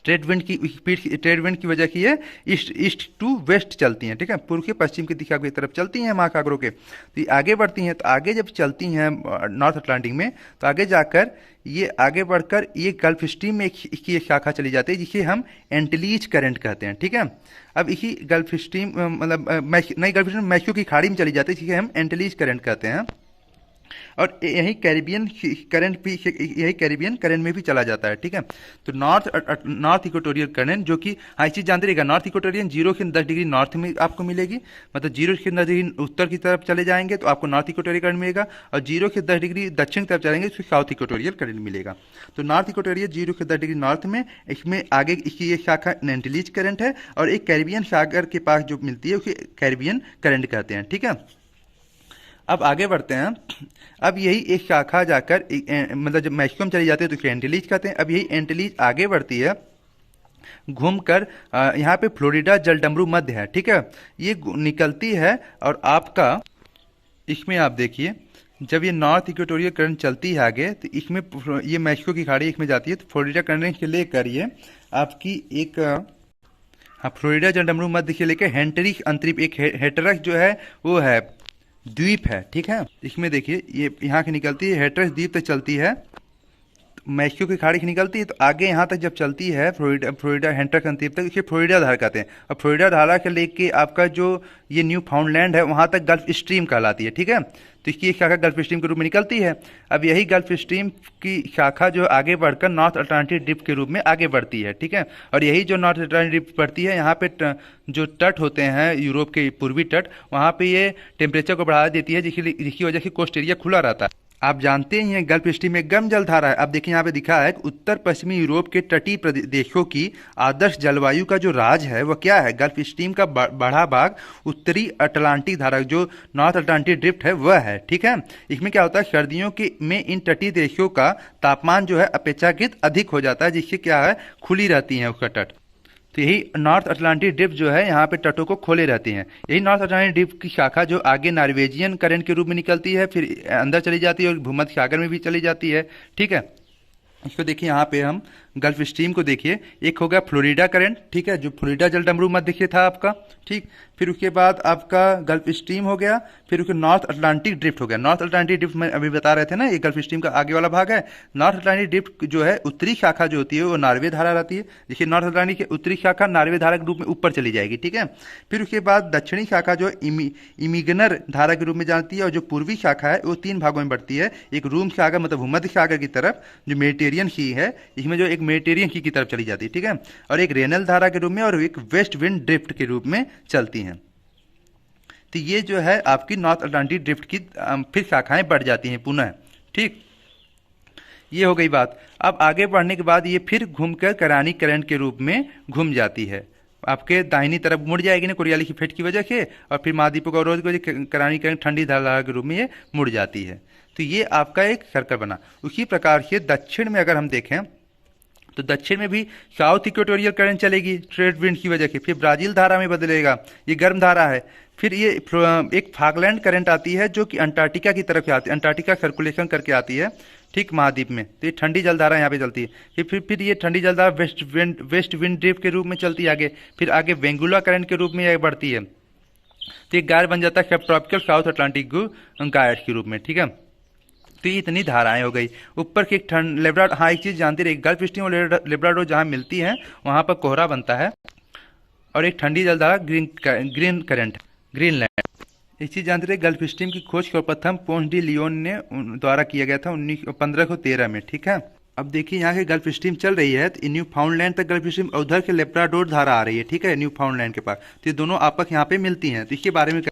ट्रेड विंड की स्पीड, ट्रेड विंड की वजह से ये ईस्ट टू वेस्ट चलती हैं, ठीक है, पूर्व से पश्चिम की दिशा की तरफ चलती हैं महासागरों के। तो ये आगे बढ़ती हैं, तो आगे जब चलती हैं नॉर्थ अटलांटिक में, तो आगे जाकर ये आगे बढ़कर ये गल्फ स्ट्रीम में इसकी एक शाखा चली जाती है, जिसे हम एंटिलीज करंट कहते हैं, ठीक है। अब इसी गल्फ स्ट्रीम मतलब नई गल्फ स्ट्रीम मैक्सिको की खाड़ी में चली जाती है, जिसे हम एंटिलीज करंट कहते हैं। और यही कैरिबियन करंट भी, यही कैरिबियन करंट में भी चला जाता है, ठीक है। तो नॉर्थ इक्वेटोरियल करंट, जो कि हाँ इस चीज़ जानते रहिएगा, नॉर्थ इक्वेटोरियल 0 से 10 डिग्री नॉर्थ में आपको मिलेगी, मतलब 0 से 10 डिग्री उत्तर की तरफ चले जाएंगे तो आपको नॉर्थ इक्वेटोरियल करंट मिलेगा, और 0 से 10 डिग्री दक्षिण की तरफ चलेंगे तो साउथ इक्वेटोरियल करंट मिलेगा। तो नॉर्थ इक्वेटोरियल 0 से 10 डिग्री नॉर्थ में, इसमें आगे इसकी एक शाखा एंटिलीज करंट है, और एक कैरिबियन सागर के पास जो मिलती है उसे कैरिबियन करंट कहते हैं, ठीक है। अब आगे बढ़ते हैं, अब यही एक शाखा जाकर मतलब जब मैक्सिको में चली जाती है तो उसे एंटिलीज कहते हैं। अब यही एंटिलीज आगे बढ़ती है घूमकर, यहाँ पे फ्लोरिडा जलडमरू मध्य है, ठीक है, ये निकलती है, और आपका इसमें आप देखिए, जब ये नॉर्थ इक्वेटोरियल करंट चलती है आगे, तो इसमें ये मैक्सिको की खाड़ी इसमें जाती है, तो फ्लोरिडा करंट से लेकर ये आपकी एक हाँ फ्लोरिडा जलडमरू मध्य से लेकर हेंटरिक्स अंतरिक्ष, एक हेटरस जो है वो है द्वीप है, ठीक है। इसमें देखिए ये यहाँ की निकलती है, हेटरस द्वीप तक चलती है, मैक्सिको की खाड़ी से निकलती है तो आगे यहाँ तक जब चलती है फ्लोरिडा हेंट्रक्स द्वीप तक, इसे फ्लोरिडा धारा कहते हैं। और फ्लोरिडा धारा के लेके आपका जो ये न्यू फाउंडलैंड है वहाँ तक गल्फ स्ट्रीम कहलाती है, ठीक है। तो इसकी एक शाखा गल्फ स्ट्रीम के रूप में निकलती है। अब यही गल्फ स्ट्रीम की शाखा जो आगे बढ़कर नॉर्थ अटलांटिक ड्रिफ्ट के रूप में आगे बढ़ती है, ठीक है। और यही जो नॉर्थ अटलांटिक ड्रिफ्ट बढ़ती है, यहाँ पे जो तट होते हैं यूरोप के पूर्वी तट, वहाँ पे ये टेम्परेचर को बढ़ा देती है, जिसकी वजह से कोस्ट एरिया खुला रहता है। आप जानते ही हैं गल्फ स्ट्रीम में गर्म जलधारा है। अब देखिए यहाँ पे दिखा है कि उत्तर पश्चिमी यूरोप के तटीय देशों की आदर्श जलवायु का जो राज है वह क्या है? गल्फ स्ट्रीम का बड़ा भाग उत्तरी अटलांटिक धारा जो नॉर्थ अटलांटिक ड्रिफ्ट है वह है, ठीक है। इसमें क्या होता है, सर्दियों के में इन तटीय देशों का तापमान जो है अपेक्षाकृत अधिक हो जाता है, जिससे क्या है खुली रहती है उसका तट। तो यही नॉर्थ अटलांटिक ड्रिफ्ट जो है यहाँ पे तटों को खोले रहती हैं। यही नॉर्थ अटलांटिक ड्रिफ्ट की शाखा जो आगे नॉर्वेजियन करंट के रूप में निकलती है, फिर अंदर चली जाती है और भूमध्य सागर में भी चली जाती है, ठीक है। इसको देखिए यहाँ पे हम गल्फ स्ट्रीम को देखिए, एक हो गया फ्लोरिडा करंट, ठीक है, जो फ्लोरिडा जलडमरू मध्य से था आपका, ठीक। फिर उसके बाद आपका गल्फ स्ट्रीम हो गया, फिर उसके नॉर्थ अटलांटिक ड्रिफ्ट हो गया। नॉर्थ अटलांटिक ड्रिफ्ट में अभी बता रहे थे ना, ये गल्फ स्ट्रीम का आगे वाला भाग है। नॉर्थ अटलांटिक ड्रिफ्ट जो है उत्तरी शाखा जो होती है वो नॉर्वे धारा रहती है। देखिए नॉर्थ अटलांटिक की उत्तरी शाखा नॉर्वे धारा के रूप में ऊपर चली जाएगी, ठीक है। फिर उसके बाद दक्षिणी शाखा जो इमिगनर धारा के रूप में जाती है, और जो पूर्वी शाखा है वो 3 भागों में बढ़ती है। एक रूम सागर मतलब भूमध्य सागर की तरफ जो मेडिटेरियन सी है, इसमें जो एक मेडिटेरियन सी की तरफ चली जाती है, ठीक है। और एक रेनल धारा के रूप में और एक वेस्ट विंड ड्रिफ्ट के रूप में चलती हैं। तो ये जो है आपकी नॉर्थ अटलांटिक ड्रिफ्ट की फिर शाखाएं बढ़ जाती हैं पुनः, ठीक। ये हो गई बात। अब आगे बढ़ने के बाद ये फिर घूमकर करानी करंट के रूप में घूम जाती है, आपके दाहिनी तरफ मुड़ जाएगी ना कोरियालिस इफेक्ट की वजह से, और फिर महाद्वीपों का अवरोध की वजह से करानी करंट ठंडी धारा के रूप में ये मुड़ जाती है। तो ये आपका एक सर्कल बना। उसी प्रकार से दक्षिण में अगर हम देखें तो दक्षिण में भी साउथ इक्वेटोरियल करंट चलेगी ट्रेड विंड की वजह से, फिर ब्राजील धारा में बदलेगा, ये गर्म धारा है। फिर ये एक फाकलैंड करंट आती है जो कि अंटार्कटिका की तरफ से आती है, अंटार्कटिका सर्कुलेशन करके आती है, ठीक, महाद्वीप में। तो ये ठंडी जलधारा यहाँ पे चलती है। फिर ये ठंडी जलधारा वेस्ट विंड ड्रिफ्ट के रूप में चलती है आगे, फिर आगे वेंगुला करंट के रूप में यह बढ़ती है। तो ये गायर बन जाता है सब ट्रॉपिकल साउथ अटलांटिक गायर्स के रूप में, ठीक है। तो ये इतनी धाराएं हो गई। ऊपर की एक लेब्राडोर, हाँ एक चीज़ जानती रही, गल्फ स्ट्रीम और लेब्राडोर जहाँ मिलती है वहाँ पर कोहरा बनता है, और एक ठंडी जलधारा ग्रीन करंट ग्रीनलैंड। एक चीज़ जानते रहे, गल्फ स्ट्रीम की खोज सर्वप्रथम पोंस डी लियोन ने द्वारा किया गया था 1513 में, ठीक है। अब देखिए यहाँ के गल्फ स्ट्रीम चल रही है तो न्यू फाउंडलैंड तक गल्फ स्ट्रीम, उधर के लेब्राडोर धारा आ रही है, ठीक है, न्यू फाउंडलैंड के पास। तो ये दोनों आपस यहाँ पे मिलती हैं। तो इसके बारे में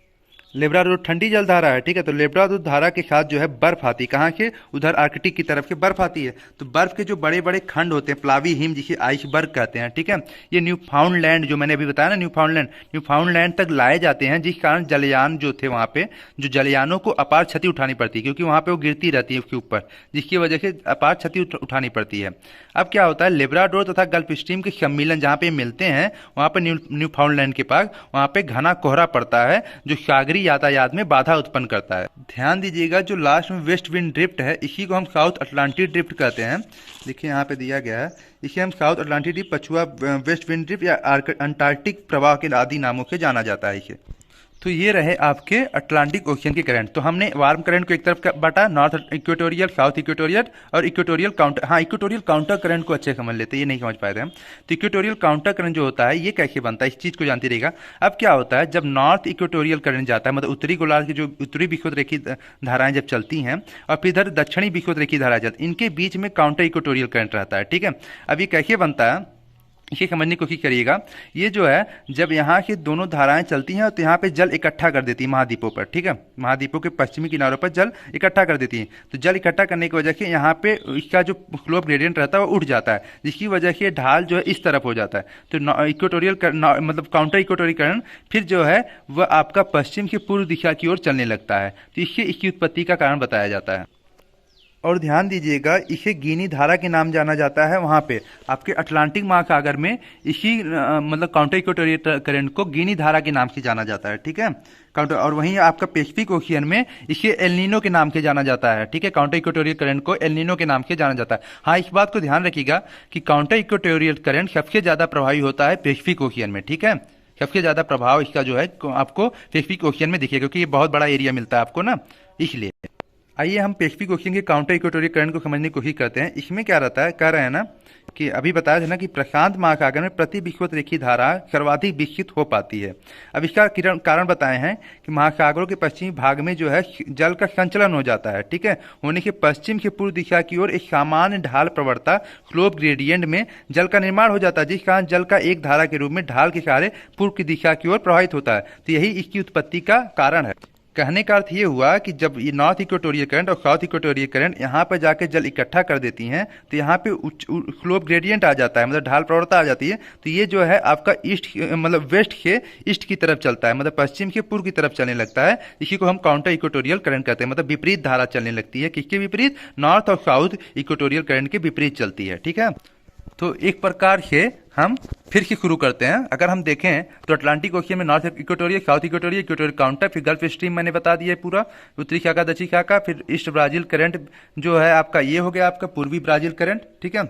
लेब्राडोर ठंडी जल धारा है, ठीक है। तो लेब्राडोर धारा के साथ जो है बर्फ आती है, कहाँ से? उधर आर्कटिक की तरफ से बर्फ आती है। तो बर्फ के जो बड़े बड़े खंड होते हैं, प्लावी हिम जिसे आइसबर्ग कहते हैं, ठीक है, ये न्यू फाउंडलैंड जो मैंने अभी बताया ना, न्यू फाउंडलैंड तक लाए जाते हैं, जिस कारण जलयान जो थे वहाँ पे, जो जलयानों को अपार क्षति उठानी पड़ती है, क्योंकि वहाँ पे वो गिरती रहती है उसके ऊपर, जिसकी वजह से अपार क्षति उठानी पड़ती है। अब क्या होता है, लेब्राडोर तथा गल्फ स्ट्रीम के सम्मिलन जहाँ पे मिलते हैं, वहाँ पर न्यू फाउंडलैंड के पास वहाँ पे घना कोहरा पड़ता है, जो सागरी यातायात में बाधा उत्पन्न करता है। ध्यान दीजिएगा, जो लास्ट में वेस्ट विंड ड्रिफ्ट है, इसी को हम साउथ अटलांटिक ड्रिफ्ट कहते हैं। देखिए यहाँ पे दिया गया है, इसे हम साउथ अटलांटिक ड्रिफ्ट, पछुआ वेस्ट विंड ड्रिफ्ट या अंटार्कटिक प्रवाह के आदि नामों से जाना जाता है इसे। तो ये रहे आपके अटलांटिक ओशियन के करंट। तो हमने वार्म करंट को एक तरफ बांटा, नॉर्थ इक्वेटोरियल, साउथ इक्वेटोरियल और इक्वेटोरियल काउंटर, हाँ इक्वेटोरियल काउंटर करंट को अच्छे समझ लेते हैं, ये नहीं समझ पाए थे हम। तो इक्वेटोरियल काउंटर करंट जो होता है ये कैसे बनता है, इस चीज़ को जानती रहेगा। अब क्या होता है, जब नॉर्थ इक्वेटोरियल करंट जाता है, मतलब उत्तरी गोलार्ध की जो उत्तरी विषुवत रेखी धाराएं जब चलती हैं, और फिर इधर दक्षिणी विषुवत रेखी धाराएं चलती, इनके बीच में काउंटर इक्वेटोरियल करंट रहता है, ठीक है। अब ये कैसे बनता है इसे समझने की कोशिश करिएगा। ये जो है, जब यहाँ की दोनों धाराएं चलती हैं तो यहाँ पे जल इकट्ठा कर देती है महाद्वीपों पर, ठीक है, महाद्वीपों के पश्चिमी किनारों पर जल इकट्ठा कर देती है। तो जल इकट्ठा करने की वजह से यहाँ पे इसका जो स्लोप ग्रेडियंट रहता है वो उठ जाता है, जिसकी वजह से ढाल जो है इस तरफ हो जाता है। तो इक्वेटोरियल मतलब काउंटर इक्वेटोरियल करंट फिर जो है वह आपका पश्चिम से पूर्व दिशा की ओर चलने लगता है। तो इससे इसकी उत्पत्ति का कारण बताया जाता है। और ध्यान दीजिएगा, इसे गिनी धारा के नाम जाना जाता है। वहाँ पे आपके अटलांटिक महासागर में इसी मतलब काउंटर इक्वेटोरियल करंट को गिनी धारा के नाम से जाना जाता है, ठीक है, काउंटर। और वहीं आपका पैसिफिक ओशियन में इसे एल नीनो के नाम से जाना जाता है, ठीक है, काउंटर इक्वेटोरियल करंट को एल नीनो के नाम से जाना जाता है। हाँ, इस बात को ध्यान रखिएगा कि काउंटर इक्वेटोरियल करंट सबसे ज़्यादा प्रभावी होता है पैसिफिक ओशियन में, ठीक है, सबसे ज़्यादा प्रभाव इसका जो है आपको पैसिफिक ओशियन में दिखेगा, क्योंकि ये बहुत बड़ा एरिया मिलता है आपको ना, इसलिए। आइए हम पैसिफिक ओशियन के काउंटर इक्वेटोरियल करंट को समझने की कोशिश करते हैं। इसमें क्या रहता है, कह रहे हैं ना कि अभी बताया था ना कि प्रशांत महासागर में प्रति विषुवत रेखीय धारा सर्वाधिक विकसित हो पाती है। अब इसका कारण बताए हैं कि महासागरों के पश्चिमी भाग में जो है जल का संचलन हो जाता है, ठीक है। होने के पश्चिम से पूर्व दिशा की ओर एक सामान्य ढाल प्रवणता स्लोप ग्रेडियंट में जल का निर्माण हो जाता है, जिस कारण जल का एक धारा के रूप में ढाल के सहारे पूर्व की दिशा की ओर प्रवाहित होता है। तो यही इसकी उत्पत्ति का कारण है। कहने का अर्थ ये हुआ कि जब ये नॉर्थ इक्वेटोरियल करंट और साउथ इक्वेटोरियल करंट यहाँ पर जाके जल इकट्ठा कर देती हैं तो यहाँ पे स्लोप ग्रेडियंट आ जाता है, मतलब ढाल प्रवणता आ जाती है। तो ये जो है आपका ईस्ट मतलब वेस्ट से ईस्ट की तरफ चलता है, मतलब पश्चिम से पूर्व की तरफ चलने लगता है। इसी को हम काउंटर इक्वेटोरियल करंट कहते हैं, मतलब विपरीत धारा चलने लगती है। किसके विपरीत? नॉर्थ और साउथ इक्वेटोरियल करंट के विपरीत चलती है, ठीक है। तो एक प्रकार से हम फिर से शुरू करते हैं। अगर हम देखें तो अटलांटिक ओशियन में north equatorial, south equatorial, equatorial counter, फिर गल्फ स्ट्रीम मैंने बता दिया है पूरा, उत्तरी शाखा दक्षिणी शाखा, फिर ईस्ट ब्राजील करंट जो है आपका ये हो गया आपका पूर्वी ब्राजील करंट, ठीक है।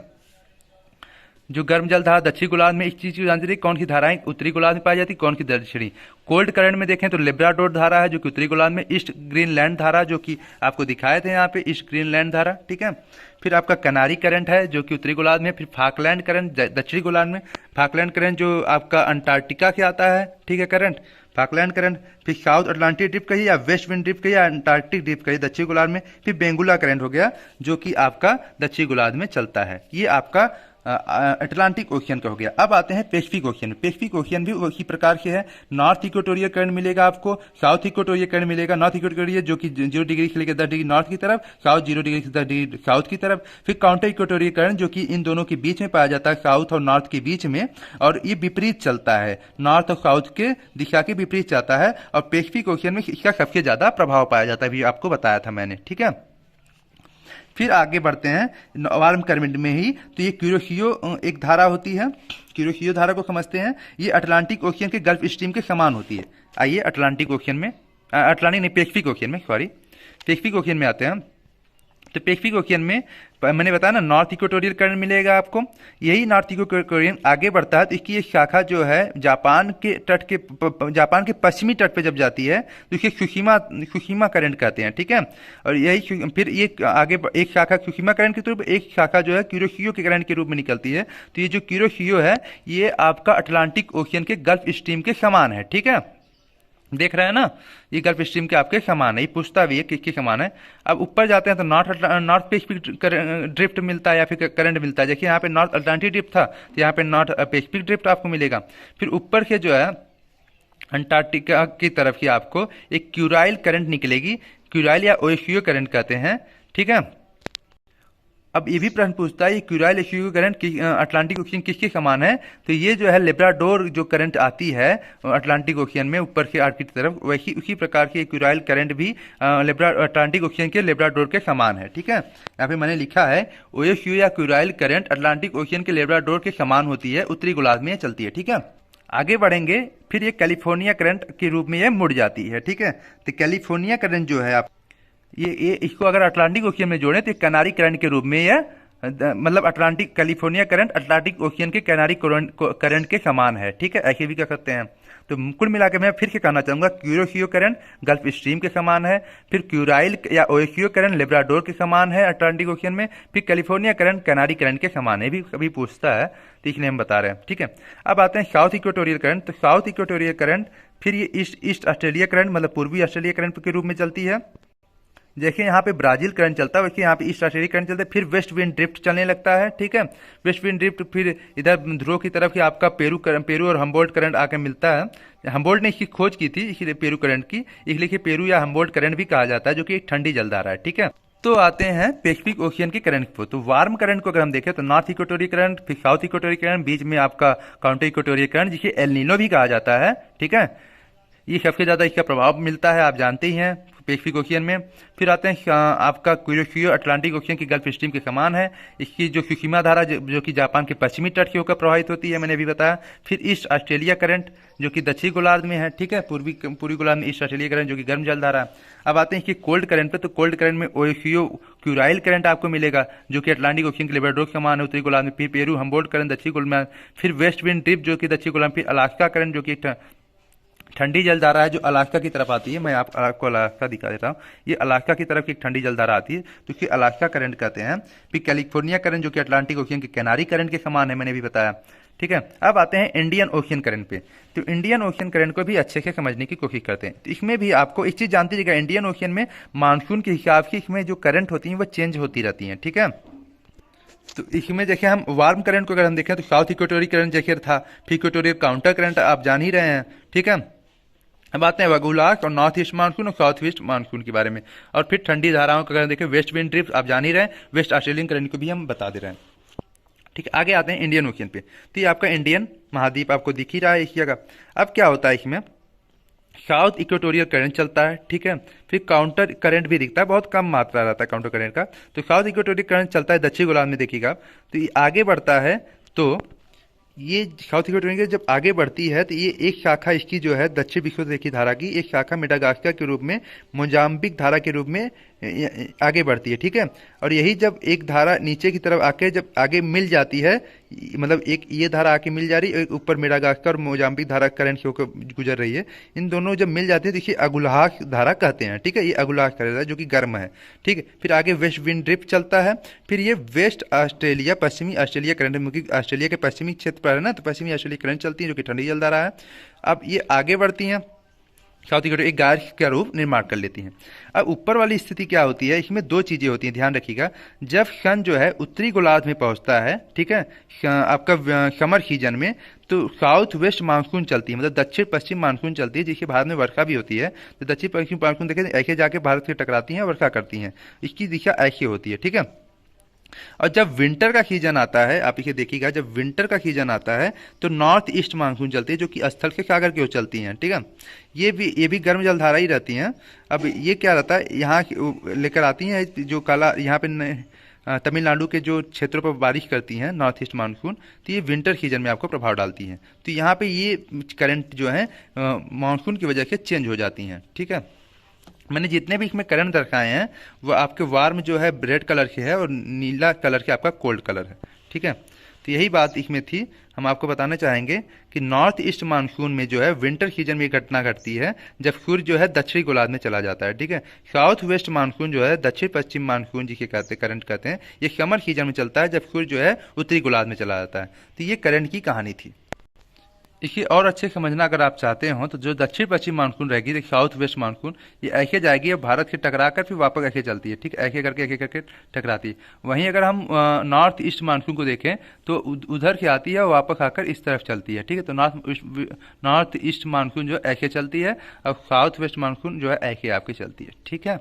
जो गर्म जल धारा दक्षिणी गोलार्ध में इस चीज की जानकारी, कौन सी धाराएं उत्तरी गोलार्ध में पाई जाती, कौन सी दक्षिणी। कोल्ड करंट में देखें तो लेब्राडोर धारा है जो कि उत्तरी गोलार्ध में, ईस्ट ग्रीनलैंड धारा जो कि आपको दिखाए थे यहाँ पे, ईस्ट ग्रीनलैंड धारा, ठीक है। फिर आपका कनारी करंट है जो कि उत्तरी गोलार्ध में, फिर फाकलैंड करंट दक्षिणी गोलार्ध में, फाकलैंड करंट जो आपका अंटार्कटिका से आता है, ठीक है, करंट फाकलैंड करंट। फिर साउथ अटलांटिक ड्रिफ्ट कहिए या वेस्ट विंड ड्रिफ्ट कहिए या अंटार्कटिक ड्रिफ्ट कहिए दक्षिणी गोलार्ध में। फिर बेंगुला करंट हो गया जो कि आपका दक्षिणी गोलार्ध में चलता है। ये आपका अटलांटिक ओशियन का हो गया। अब आते हैं पैसिफिक ओशियन। पैसिफिक ओशियन भी उसी प्रकार से है। नॉर्थ इक्वेटोरियल करंट मिलेगा आपको, साउथ इक्वेटोरियल करंट मिलेगा। नॉर्थ इक्वेटोरियल जो कि 0 डिग्री से लेकर 10 डिग्री नॉर्थ की तरफ, साउथ 0 डिग्री से 10 डिग्री साउथ की तरफ। फिर काउंटर इक्वेटोरियल करंट जो कि इन दोनों के बीच में पाया जाता है, साउथ और नॉर्थ के बीच में, और ये विपरीत चलता है, नॉर्थ और साउथ के दिशा के विपरीत चलता है। और पैसिफिक ओशियन में इसका सबसे ज्यादा प्रभाव पाया जाता है, अभी आपको बताया था मैंने, ठीक है। फिर आगे बढ़ते हैं वार्म करंट में ही, तो ये क्यूरोशियो एक धारा होती है। क्यूरोशियो धारा को समझते हैं, ये अटलांटिक ओशियन के गल्फ स्ट्रीम के समान होती है। आइए अटलांटिक ओशियन में, अटलांटिक नहीं पैसिफिक ओशियन में, सॉरी पैसिफिक ओशियन में आते हैं। तो पैसिफिक ओशियन में मैंने बताया ना नॉर्थ इक्वेटोरियल करंट मिलेगा आपको। यही नॉर्थ इक्वेटोरियल आगे बढ़ता है तो इसकी एक शाखा जो है जापान के पश्चिमी तट पे जब जाती है तो इसे सुशीमा करंट कहते हैं, ठीक है। और यही फिर ये आगे एक शाखा सुशीमा करंट की तरफ, एक शाखा जो है क्यूरोशियो के करंट के रूप में निकलती है। तो ये जो क्यूरोशियो है ये आपका अटलांटिक ओशियन के गल्फ स्ट्रीम के समान है, ठीक है। देख रहे हैं ना, ये गल्फ स्ट्रीम के आपके समान है, ये पूछता भी है किसके समान है। अब ऊपर जाते हैं तो नॉर्थ पैसिफिक ड्रिफ्ट मिलता है या फिर करंट मिलता है। देखिए यहाँ पे नॉर्थ अटलांटिक ड्रिफ्ट था तो यहाँ पे नॉर्थ पैसिफिक ड्रिफ्ट आपको मिलेगा। फिर ऊपर से जो है अंटार्कटिका की तरफ की आपको एक क्यूराइल करंट निकलेगी, क्यूराइल या ओएशियो करंट कहते हैं, ठीक है। अब ये भी प्रश्न पूछता है ये क्यूराइल ओशियो करंट अटलांटिक ओशियन किसके समान है, तो ये जो है लेब्राडोर जो करंट आती है अटलांटिक ओशियन में ऊपर से आर्कटिक की तरफ, वैसी उसी प्रकार की क्यूराइल करंट भी अटलांटिक ओशियन के लेब्राडोर के समान है, ठीक है। यहाँ पे मैंने लिखा है ओएशियो या क्यूराइल करंट अटलांटिक ओशियन के लेब्राडोर के समान होती है, उत्तरी गोलार्ध में चलती है, ठीक है। आगे बढ़ेंगे, फिर ये कैलिफोर्निया करंट के रूप में ये मुड़ जाती है, ठीक है। तो कैलिफोर्निया करंट जो है आप ये इसको अगर अटलांटिक ओशियन में जोड़ें तो कैनारी करंट के रूप में यह मतलब Atlantic California current Atlantic ocean के कैनारी करंट के समान है, ठीक है, ऐसे भी कह सकते हैं। तो कुल मिलाकर मैं फिर से कहना चाहूंगा क्यूरोशियो करंट गल्फ स्ट्रीम के समान है, फिर क्यूराइल या ओएशियो करंट लेब्राडोर के समान है अटलांटिक ओशियन में, फिर कैलिफोर्निया करंट कैनारी करंट के समान है, भी कभी पूछता है तो इसलिए हम बता रहे हैं, ठीक है। अब आते हैं साउथ इक्वेटोरियल करंट। तो साउथ इक्वेटोरियल करंट फिर ये ईस्ट ऑस्ट्रेलिया करंट मतलब पूर्वी ऑस्ट्रेलिया करंट के रूप में चलती है। देखिए यहाँ पे ब्राजील करंट चलता है, वैसे यहाँ पे ईस्ट ऑस्ट्रेलिया करंट चलता है। फिर वेस्ट विंड ड्रिफ्ट चलने लगता है, ठीक है। वेस्ट विंड ड्रिफ्ट फिर इधर ध्रुव की तरफ ही आपका पेरू और हम्बोल्ट करंट आके मिलता है। हम्बोल्ट ने इसकी खोज की थी इसलिए पेरू करंट की, इसलिए पेरू या हम्बोल्ट करंट भी कहा जाता है, जो कि एक ठंडी जलधारा है, ठीक है। तो आते हैं पैसिफिक ओशियन के करंट को। तो वार्म करंट को अगर हम देखें तो नॉर्थ इक्वेटोरियल करंट, फिर साउथ इक्वेटोरियल करंट, बीच में आपका काउंटर इक्वेटोरियल करंट जिसे एल नीनो भी कहा जाता है, ठीक है। ये सबसे ज्यादा इसका प्रभाव मिलता है, आप जानते ही हैं, पैसिफिक ओशियन में। फिर आते हैं आपका क्यूरोशियो अटलांटिक ओशियन की गल्फ स्ट्रीम के समान है। इसकी जो सुशीमा धारा जो कि जापान के पश्चिमी तट से होकर प्रभावित होती है, मैंने अभी बताया। फिर ईस्ट ऑस्ट्रेलिया करंट जो कि दक्षिणी गोलार्ध में है, ठीक है, पूर्वी गोलार्ध में ईस्ट ऑस्ट्रेलिया करंट जो कि गर्म जलधारा है। अब आते हैं इसकी कोल्ड करंट पे। तो कोल्ड करंट में ओएशियो क्यूराइल करंट आपको मिलेगा जो कि अटलांटिक ओशियन के लेब्राडोर के समान है, उत्तरी गोलार्ध में। फिर पेरू हम्बोल्ट करंट दक्षिणी गोलार्ध में। फिर वेस्ट विंड ड्रिफ्ट जो कि दक्षिणी गोलार्ध में। फिर अलास्का करंट जो कि ठंडी जलधारा है जो अलास्का की तरफ आती है। मैं आपको अलास्का दिखा देता हूँ। ये अलास्का की तरफ की एक ठंडी जलधारा आती है तो इसे अलास्का करंट कहते हैं। फिर कैलिफोर्निया करंट जो कि अटलांटिक ओशियन के किनारी करंट के समान है, मैंने भी बताया। ठीक है, अब आते हैं इंडियन ओशियन करंट पे। तो इंडियन ओशियन करंट को भी अच्छे से समझने की कोशिश करते हैं। तो इसमें भी आपको एक चीज जानती है, इंडियन ओशियन में मानसून के हिसाब से इसमें जो करंट होती है वो चेंज होती रहती है। ठीक है, तो इसमें देखिए हम वार्म करंट को अगर हम देखें तो साउथ इक्वेटोरियल करंट जैसे था, फिर इक्वेटोरियल काउंटर करंट आप जान ही रहे हैं। ठीक है, अब आते हैं वगुलास और नॉर्थ ईस्ट मानसून और साउथ ईस्ट मानसून के बारे में। और फिर ठंडी धाराओं को अगर देखें, वेस्ट विंड ड्रिफ्ट आप जान ही रहे हैं, वेस्ट ऑस्ट्रेलियन करंट को भी हम बता दे रहे हैं। ठीक है, आगे आते हैं इंडियन ओशियन पे। तो ये आपका इंडियन महाद्वीप आपको दिख ही रहा है इस जगह। अब क्या होता है इसमें, साउथ इक्वेटोरियल करंट चलता है। ठीक है, फिर काउंटर करंट भी दिखता है, बहुत कम मात्रा रहता है काउंटर करंट का। तो साउथ इक्वेटोरियल करंट चलता है दक्षिण गोलार्ध में, देखिएगा। तो ये आगे बढ़ता है, तो ये साउथ इक्वेटोरियल जब आगे बढ़ती है तो ये एक शाखा इसकी जो है दक्षिण विषुवरेखीय धारा की एक शाखा मेडागास्कर के रूप में, मोजाम्बिक धारा के रूप में आगे बढ़ती है। ठीक है, और यही जब एक धारा नीचे की तरफ आके जब आगे मिल जाती है, मतलब एक ये धारा आके मिल जा रही है, एक ऊपर मेडागास्कर और मोजाम्बिक धारा करंट से होकर गुजर रही है, इन दोनों जब मिल जाती है तो इसे अगुलहास धारा कहते हैं। ठीक है, ये अगुलहास धारा है जो कि गर्म है। ठीक है, फिर आगे वेस्ट विंड ड्रिफ्ट चलता है। फिर ये वेस्ट ऑस्ट्रेलिया, पश्चिमी ऑस्ट्रेलिया करंट, क्योंकि ऑस्ट्रेलिया के पश्चिमी क्षेत्र पर है ना, तो पश्चिमी ऑस्ट्रेलिया करंट चलती है जो कि ठंडी जलधारा है। अब ये आगे बढ़ती हैं, साउथ इक्वेटोरियल एक गाय का रूप निर्माण कर लेती हैं। अब ऊपर वाली स्थिति क्या होती है, इसमें दो चीजें होती हैं, ध्यान रखिएगा। जब सन जो है उत्तरी गोलार्ध में पहुंचता है, ठीक है, आपका समर सीजन में, तो साउथ वेस्ट मानसून चलती है, मतलब दक्षिण पश्चिम मानसून चलती है, जिसके भारत में वर्षा भी होती है। तो दक्षिण पश्चिम मानसून देखें ऐसे जाके भारत से टकराती हैं, वर्षा करती हैं। इसकी दिशा ऐसी होती है। ठीक है, और जब विंटर का सीजन आता है, आप इसे देखिएगा, जब विंटर का सीजन आता है तो नॉर्थ ईस्ट मानसून चलती है, जो कि स्थल के सागर की ओर चलती हैं। ठीक है, ये भी गर्म जलधारा ही रहती हैं। अब ये क्या रहता है, यहाँ लेकर आती हैं जो काला, यहाँ पे तमिलनाडु के जो क्षेत्रों पर बारिश करती हैं नॉर्थ ईस्ट मानसून, तो ये विंटर सीजन में आपको प्रभाव डालती हैं। तो यहाँ पे ये करंट जो है मानसून की वजह से चेंज हो जाती हैं। ठीक है, मैंने जितने भी इसमें करंट दर्शाए हैं वो आपके वार्म जो है रेड कलर के है और नीला कलर के आपका कोल्ड कलर है। ठीक है, तो यही बात इसमें थी। हम आपको बताना चाहेंगे कि नॉर्थ ईस्ट मानसून में जो है विंटर सीजन में ये घटना घटती है जब सूर्य जो है दक्षिणी गोलार्ध में चला जाता है। ठीक है, साउथ वेस्ट मानसून जो है दक्षिण पश्चिम मानसून जिसे कहते हैं, करंट कहते हैं, ये समर सीजन में चलता है जब सूर्य जो है उत्तरी गोलार्ध में चला जाता है। तो ये करंट की कहानी थी। इसे और अच्छे समझना अगर आप चाहते हो तो जो दक्षिण पश्चिम मानसून रहेगी, साउथ वेस्ट मानसून, ये ऐसे जाएगी और भारत से टकरा कर फिर वापस ऐसे चलती है। ठीक, ऐसे करके टकराती है। वहीं अगर हम नॉर्थ ईस्ट मानसून को देखें तो उधर से आती है और वापस आकर इस तरफ चलती है। ठीक है, तो नॉर्थ ईस्ट मानसून जो ऐसे चलती है और साउथ वेस्ट मानसून जो है ऐसे आपकी चलती है। ठीक है।